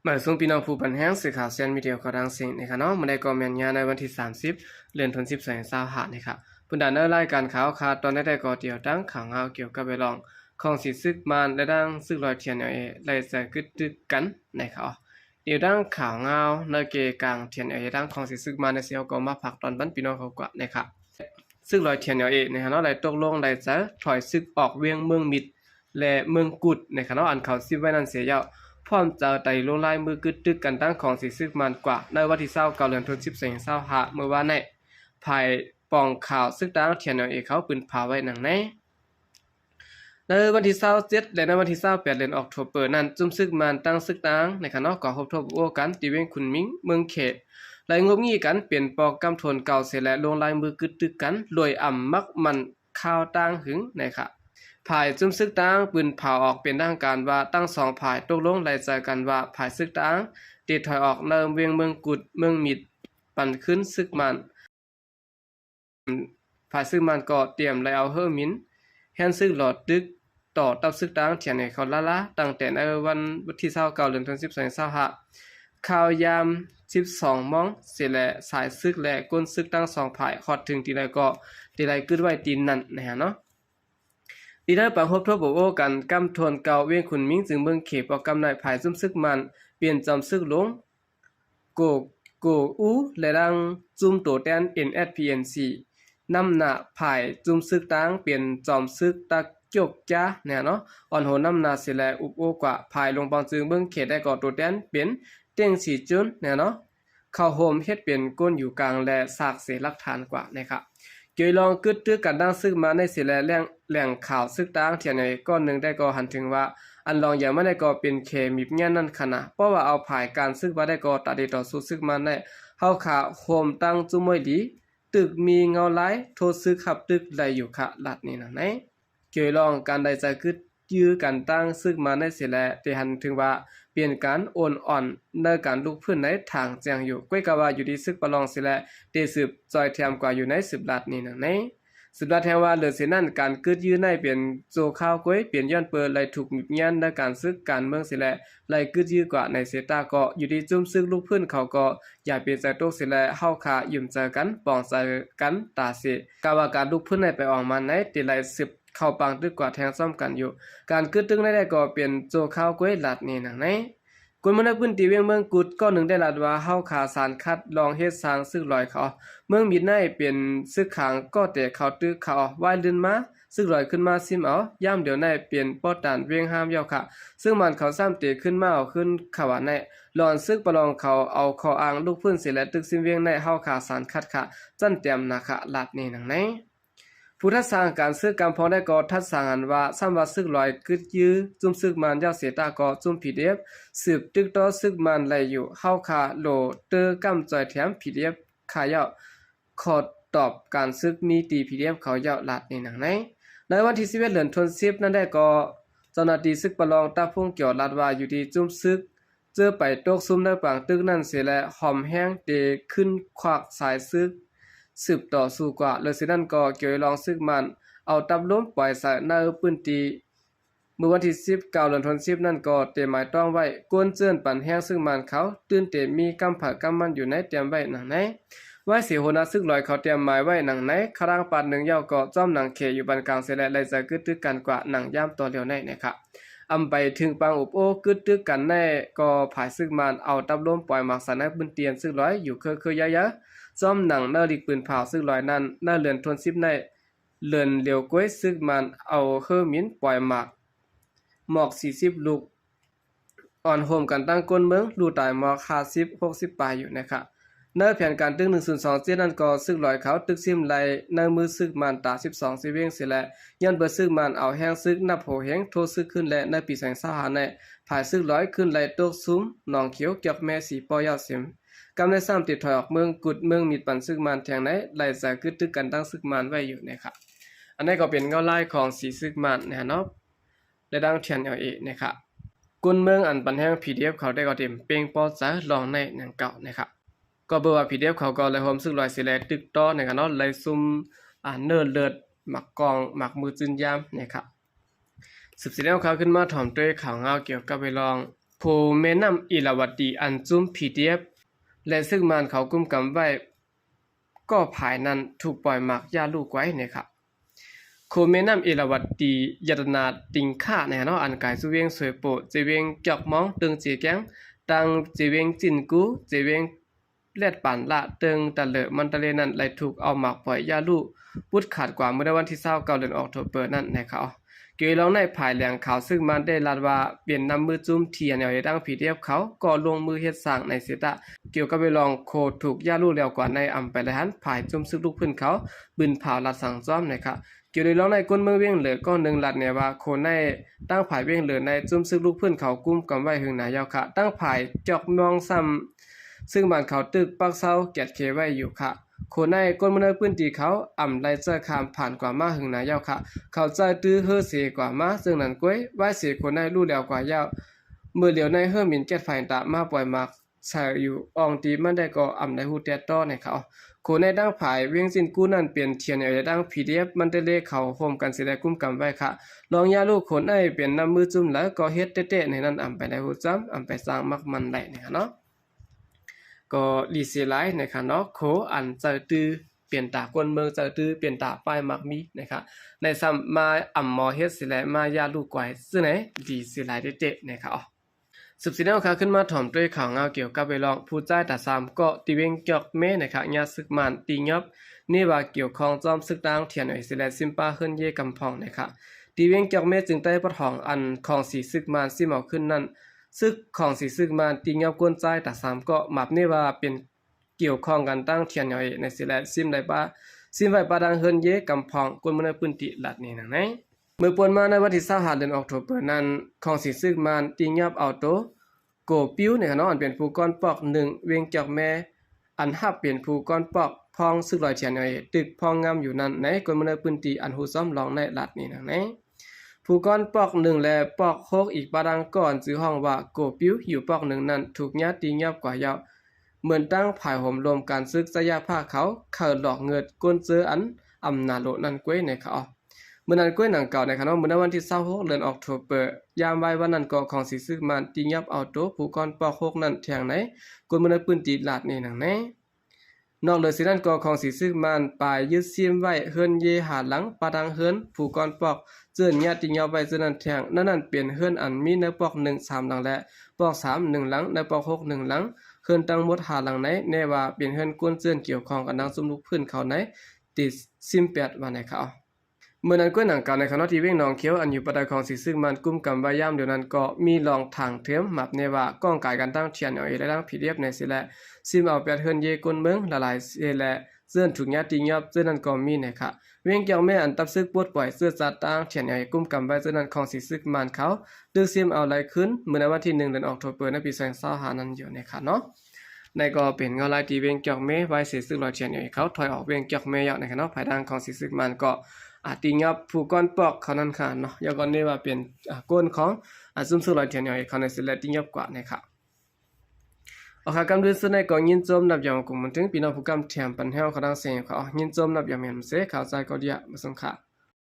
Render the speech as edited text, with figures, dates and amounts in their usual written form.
หมายส่งพี่น้องผู้ปันแห้งสื่อข่าวเซียนมีเดียข่าวดังสิ่งนะครับเนาะมาได้ก่อแม่นยาในวันที่30เดือนธันวาคม2025นะครับผู้ดำเนินรายการข่าวคาตอนได้ก่อเดียวตั้งข่าวเงาเกี่ยวกับไปลองของสิซึกมานและดังซึกลอยเทียนเอาเอไล่ใส่กึดตึกกันนะครับเดี๋ยวดังข่าวเงาในเกกลางเทียนเอาเอดังของสิซึกมานในเสียวก็มาผักตอนบันพี่น้องเขากว่านะครับซึกลอยเทียนเอาเอนะครับเนาะไล่ตกลงไล่จะถอยซึกออกเวียงเมืองมิดและเมืองกุดนะครับเนาะอันเขาซิไว้นั่นเสียยาวพร้อมจะไต่ลงลายมือกึดตึกกันตั้งของสิซึกมันกว่าในวันที่29เดือนธันวาคม2025เมื่อวานนี้ภายปองข่าวซึกตั้งเทียนเอาเอเขาปืนผาไว้หนังในวันที่27และในวันที่28เดือนออกตุลานั้นจุ่มซึกมันตั้งซึกตั้งในคณะก่อพบทบโอกันที่เวียงขุนมิงเมืองเขตไล่งบงี้กันเปลี่ยนปอกกำทนเก่าเสร็จและลงลายมือกึดตึกกันรวยอ่ำมักมันข้าวตั้งหึงนะครับภายจุ่มซึกตั้งปืนเผาออกเป็นทางการว่าตั้ง2ฝ่ายตกลงไล่ใจกันว่าฝ่ายซึกตั้งติดถอยออกเนิมเวียงเมืองกุดเมืองมิดปั่นขึ้นซึกมันฝ่ายซึกมันก็เตรียมไล่เอาเฮอมินแฮนซึกหลอดตึกต่อตับซึกตั้งเถียนให้เขาละตั้งแต่ในวันที่29เดือนธันวาคม2025ข่าวยาม12 มองเสร็จและสายซึกและก้นซึกตั้ง2ฝ่ายฮอดถึงที่ใดก็ที่ใดกึดไว้ตีนนั่นนะฮะเนาะดีได้ปังพบทบโอกันกำทวนเก่าเวียงขุนมิงจึงเมืองเขปอกำนายภายซุ่มซึกมันเปลี่ยนจอมซึกลงโกอูและดังจุ่มโตแตน NSPNC นำหน้าภายจุ่มซึกตั้งเปลี่ยนจอมซึกตะเกียกจ้าเนี่ยเนาะอ่อนโหนำหน้าเสแลอุบโอกว่าภายลงปองจึงเมืองเขตได้ก่อโตแตนเป็นเต้งสีจุนเนี่ยเนาะเข้าโฮมเฮ็ดเป็นก้นอยู่กลางและซากเสหลักฐานกว่านะครับเกยลองกึดตึกกันดังซึกมาในเสแลแหล่งข่าวซึกตั้งเทียนในก้อนหนึ่งได้ก็หันถึงว่าอันลองอย่างไม่ได้ก็เป็นเคมีเงี้ยนั่นขนาดเพราะว่าเอาภายการซึกมาได้ก็ตัดดีต่อสู้ซึกมาได้เฮาขาโฮมตั้งจุ้มวยดีตึกมีเงาไหลโทษซึกขับตึกไหลอยู่ค่ะลัดนี่นะไหนเกยลองการได้จะกึดยื้อกันตั้งซึกมาในเสแลแต่หันถึงว่าเปลี่ยนการโอนอ่อนในการลุกพื้นในทางแจงอยู่ก้วยกะว่าอยู่ดีซึกประลองเสแลเตสืบจอยแถมกว่าอยู่ใน10ลัดนี่นะไหนสุดาแทงว่าเหลือเสียนั่นการกึดยื้อในเปลี่ยนโจข้าวก้วยเปลี่ยนย้อนเปิดไหลถูกมียันในการซึกการเมืองเสียแลไหลกึดยื้อกว่าในเสตาก็อยู่ดีจุ่มซึกลูกพื้นเขาก็อย่าเปลี่ยนใจโตเสียแลเฮาขายุ่มเจอกันปองใจกันตาเสกาว่าการลูกพื้นในไปออกมาในติไหล10เข้าปังตึกกว่าแทงซ่อมกันอยู่การกึดตึงได้ก็เปลี่ยนโจข้าวก้วยลัดนี่นะไหนคนมันพื้นที่เวียงเมืองกุดก็หนึ่งได้ลัดว่าเฮาขาสารคัดลองเฮ็ดสร้างซึกลอยเขาเมืองมิดในเป็นซึกขางก็แต่เขาตึกเขาวายลื่นมาซึกลอยขึ้นมาซิมเอาย่ามเดี๋ยวในเปลี่ยนปอดตานเวียงห้ามยาวค่ะซึ่งมันเขาซ้ำเตขึ้นมาเอาขึ้นขวาในหลอนซึกประลองเขาเอาคออ้างลูกพื้นเสียและตึกซิมเวียงในเฮาขาสารคัดค่ะจั่นเตรียมนะคะลัดนี่นังไหนผู้ทัดสร้างการซึกกำพองได้ก็ทัดสร้างอันว่าซ้ำว่าซึกลอยกึดยื้อจุ่มซึกมันยาวเสียตาก็จุ่มผีเดียบสืบตึกต่อซึกมันไหลอยู่เฮาคาโลเตอกำจอยแถมผีเดียบขายาวขอตอบการซึกมีตีผีเดียบเขายาวลัดในหนังในวันที่11เดือนธันวาคมนั้นได้ก็เจ้าหน้าที่ซึกประลองตาพุ่งเกี่ยวลัดว่าอยู่ที่จุ่มซึกเจอไปตกซุ่มในปางตึกนั่นเสียและหอมแห้งเตขึ้นควักสายซึกสืบต่อสู่กว่าเลยสินั่นก็เกี่ยวลองซึกมันเอาตับล้มปล่อยสายหน้าปืนตีเมื่อวันที่19เดือนธันวาคมนั่นก็เตรียมหมายต้องไว้กวนเจื้อนปั่นแห้งซึ่งมันเขาตื่นเตมีกำผักกำมันอยู่ในเตรียมไว้หนังไหนไว้เสียหัวหน้าซึกลอยเขาเตรียมหมายไว้หนังไหนครางปานหนึ่งยาวก็จ้อมหนังเขอยู่บานกลางเสร็จและเลยจะกึดตึกกันกว่าหนังย่ามตัวเดียวในนะครับอำไปถึงปางอุบโอกึดตึกกันแน่ก็ผายซึกมันเอาตับล้มปล่อยหมักสารในปืนเตียนซึกลอยอยู่คือๆยะๆจ้อมหนังเนอดิกปืนเผาซึกลอยนั้นหน้าเรือนทวนซิบในเรือนเหลียวก้วยซึกมันเอาเฮอมินปล่อยหมอก40ลูกอ่อนโฮมกันตั้งก้นเมืองลูตายหมอก50 60ปลายอยู่นะครับในแผนการตึก102เจนั้นก็ซึกลอยเขาตึกซิมไหลในมือซึกมันตา12สิเวงเสียและยันเบิดซึกมันเอาแห้งซึกนับโหแห้งโทซึกขึ้นและในปี2025ในภายซึกลอยขึ้นไหลตกซุ้มหนองเขียวเกี่ยวแม่สีปอยาวเสียมกำได้ซ้ำติดถอยออกเมืองกุดเมืองมีปันซึกมันแทงไหนไหลใส่กึดตึกกันตั้งซึกมันไว้อยู่นะครับอันนี้ก็เป็นเงาลายของสีซึกมันนะเนาะและดังเทียนเอาเองนะครับกุนเมืองอันปันแห้ง PDF เขาได้ก็เต็มเป่งปอจะลองในหนังเก่านะครับก็เบอร์ว่า PDF เขาก็เลยโฮมซึกลอยสิแลตึกต่อนะครับเนาะเลยซุ่มเนิร์ดเลิศหมักกองหมักมือจืนยามนะครับสืบสิแล้วเขาขึ้นมาถ่อมด้วยข่าวเงาเกี่ยวกับไปลอง โพแม่น้ำอิราวดีอันจุ้ม PDF และซึ่งมันเขากุมกำไว้ก็ภายนั้นถูกปล่อยหมักยาลูกไว้นะครับโคแม่น้ำอิราวดียตนาติงค่าในเนาะอันกายสุเวงสวยโปเจเวงจอกมองตึงจีแกงตังเจเวงจินกูเจเวงเล็ดป่านละตึงตะเลมันตะเลนั้นไหลถูกเอาหมักปล่อยยาลูกพุดขาดกว่าเมื่อวันที่29เดือนออกโทเบอร์นั่นนะครับเกี่ยวลองในภายแหลงข่าวซึ่งมันได้ลาดว่าเปลี่ยนนำมือจุ้มเทียนเอาดัง PDF เขาก็ลงมือเฮ็ดสร้างในเสตะเกี่ยวกับไปลองโคถูกยาลูกแล้วกว่าในอำไปละหันภายจุ้มซึกลูกพื้นเขาบึนเผาลัดสั่งซ้อมนะครับเกี่ยวลองในก้นเมืองเวียงเหลือก็1ลัดเนี่ยว่าโคในตั้งภายเวียงเหลือในจุ้มซึกลูกพื้นเขากุมกำไว้หึงหนายาวค่ะตั้งภายจอกมองซ้ำซึ่งบ้านเขาตึกปักเซาแกดเคไว้อยู่ค่ะโคในก้นเมืองพื้นที่เขาอ่ำไล่เจอคามผ่านกว่ามาหึงหนายาวค่ะเขาใจตื้อเฮอเสกว่ามาซึ่งนั้นก้วยไว้เสโคในรู้แล้วกว่ายาวเมื่อเหลียวในเฮอมินแกดไฟตามาปล่อยมากใส่อยู่อองตีมันได้ก็อ่ำได้ฮู้แต่ต้อในเขาโคในดังภายเวียงสินกู้นั่นเปลี่ยนเทียนเอาดัง PDF มันได้เลขเขาโฮมกันสิได้กุมกำไว้ค่ะลองยาลูกคนเปลี่ยนนำมือจุ่มแล้วก็เฮ็ดเตะๆในนั้นอ่ำไปได้ฮู้จ้ำอ่ำไปสร้างมักมันได้เนี่ยเนาะก็ลีเสียหลายนะครับเนาะโคอันเจอตื้อเปลี่ยนตากวนเมืองเจอตื้อเปลี่ยนตาป้ายมักมีนะครับในซ้ำมาอ่ำหมอเฮ็ดสิแลมายาลูกกวายซึ่งไหนลีเสียหลายเตะๆนะครับสืบสิแนวค่ะขึ้นมาถ่อมด้วยข่าวเงาเกี่ยวกับไปลองผู้จ่ายตา3ก็ติเวงจอกเมนะครับญาซึกมันติยอบนี่ว่าเกี่ยวข้องจอมซึกดังเทียนไอซิแลซิมปาขึ้นเยกำพองนะครับติเวงจอกเมจึงได้ปะทองอันของสีซึกมันซิมเอาขึ้นนั้นซึกของสีซึกมันติยอบกวนจ่ายตา3ก็มับนี่ว่าเป็นเกี่ยวข้องกันตั้งเทียนไอในซิแลซิมได้ปะซิมไว้ปะดังเฮินเยกำพองกวนมันพื้นที่ลัดนี่นะเมื่อปวนมาในวันที่25เดือนออกโทเบอร์นั้นของสีซึกมันติยอบเอาโตโกปิ้วเนี่ยเนาะอันเป็นผู้ก้อนปอก1เวียงจอกแม่อันฮับเป็นผู้ก้อนปอกพองซึกลอยเทียนไอ้ตึกพองงามอยู่นั้นในกวนมะเนพื้นที่อันฮู้ซ้อมลองในลัดนี่นะผู้ก้อนปอก1และปอก6อีกปาดังก่อนชื่อห้องว่าโกปิ้วอยู่ปอก1นั้นถูกญาติยับกว่ายาวเหมือนตั้งภายห่มรวมการซึกสยาภาคเขาเขิดหลอกเงิดก้นเจออันอำนาโลนั้นก้วยในเขาเมื่อนั้นก้วยหนังเก่าในคณะเมื่อวันที่26เดือนออกโทเบอร์ยามไว้วันนั้นก็ของสีซึกมันติยับเอาโตผู้ก้อนปอก6นั้นแทงไหนกวนมะเนพื้นที่ลาดนี่นังนอกเลยสินั้นก็ของสีซึกมันปลายยึดซิมไว้เฮิรนเยหาหลังปาดังเฮิรนผู้ก้อนปอกเจื้อนญาติยับไว้เจื้อนั้นแทงนั้นเปลี่ยนเฮิรนอันมีในปอก1 3หลังและปอก3 1หลังในปอก6 1หลังเฮิรนตั้งหมดหาหลังไหนแน่ว่าเปลี่ยนเฮิรนกวนเจื้อนเกี่ยวข้องกับนางสมลุกพื้นเขาไหนติดซิม8ว่าไหนเขาเมื่อนั้นก้วยหนังเก่าในคณะที่เว้งนองเขียวอันอยู่ปะไดของสีซึ่งมันกุมกำไว้ย่ำเดี๋ยวนั้นก็มีรองทางเทียมหมับในว่าก้องกายกันตั้งเทียนเอาและตั้ง PDF ในสิแลซิมเอา8เฮือนเยกนเมืองละลายเสแลเสื้อถูกญาติยับเสื้อนั้นก็มีนะคะเว้งเกี่ยวแม่อันตับซึกปวดปล่อยเสื้อจัดตั้งเทียนเอากุมกำไว้เสื้อนั้นของสีซึกมันเขาดึกซิมเอาไหลขึ้นเมื่อในวันที่1เดือนออกโทเบอร์ในปี2025นั้นอยู่นะคะเนาะในก็เป็นเงาลายที่เวียงเกี่ยวแม่ไว้สีซึกลอยเทียนเอาเขาถอยออกเวียงเกี่ยวแม่ยาวในเนาะภายดังของสีซึกมันก็ติยับผู้ก้อนปอกเขานั้นค่ะเนาะยาก่อนนี้ว่าเป็นก้นของซุ่มสุลอยเทียนเขาในสิแลติยับกว่านะครับเอาค่ะกำดื้อซึ่งในก็ยินจมนับยามกลุ่มมันถึงพี่น้องผู้กำแถมปันเฮาเขาดังเสียงเขายินจมนับยามแม่นเสข่าวใจก็เดียมาส่งค่ะ